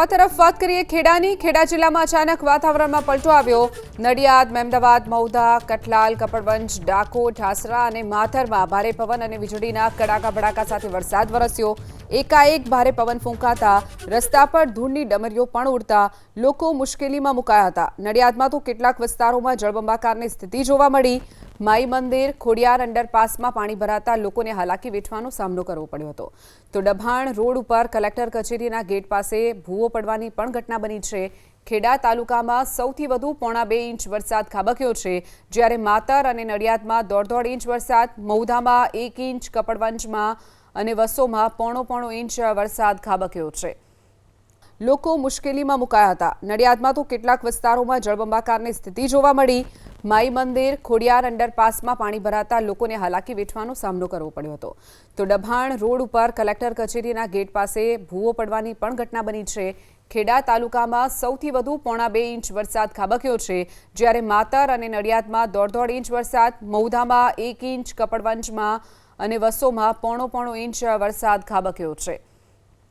તો આ તરફ વાત કરીએ ખેડાની। ખેડા જિલ્લામાં અચાનક વાતાવરણમાં પલટો આવ્યો। નડિયાદ, મહેમદાવાદ, મહુધા, કઠલાલ, કપડવંજ, ડાકોર, ઠાસરા અને માથરમાં ભારે પવન અને વીજળીના કડાકા ભડાકા સાથે વરસાદ વરસ્યો। એકાએક ભારે પવન ફૂંકાતા રસ્તા પર ધૂળની ડમરીઓ પણ ઉડતા લોકો મુશ્કેલીમાં મુકાયા હતા। નડિયાદમાં તો કેટલાક વિસ્તારોમાં જળબંબાકારની સ્થિતિ જોવા મળી। માઈ મંદિર, ખોડિયાર અંડરપાસમાં પાણી ભરાતા લોકોને હાલાકી વેઠવાનો સામનો કરવો પડ્યો હતો। તો ડભાણ રોડ ઉપર કલેક્ટર કચેરીના ગેટ પાસે ભૂવો પડવાની પણ ઘટના બની છે। ખેડા તાલુકામાં સૌથી વધુ 1.5 ઇંચ વરસાદ ખાબક્યો છે, જ્યારે માતર અને નડિયાદમાં 1.5 ઇંચ વરસાદ, મહુધામાં 1 ઇંચ, કપડવંજમાં અને વસોમાં 1.5 ઇંચ વરસાદ ખાબક્યો છે। લોકો મુશ્કેલીમાં મુકાયા હતા। નડિયાદમાં તો કેટલાક વિસ્તારોમાં જળબંબાકારની સ્થિતિ જોવા મળી। માઈ મંદિર, ખોડિયાર અંડરપાસમાં પાણી ભરાતા લોકોને હાલાકી વેઠવાનો સામનો કરવો પડ્યો હતો। તો ડભાણ રોડ ઉપર કલેક્ટર કચેરીના ગેટ પાસે ભૂવો પડવાની પણ ઘટના બની છે। ખેડા તાલુકામાં સૌથી વધુ 1.5 ઇંચ વરસાદ ખાબક્યો છે, જ્યારે માતર અને નડિયાદમાં 1.5 ઇંચ વરસાદ, મહુધામાં 1 ઇંચ, કપડવંજમાં અને વસોમાં 1.5 ઇંચ વરસાદ ખાબક્યો છે।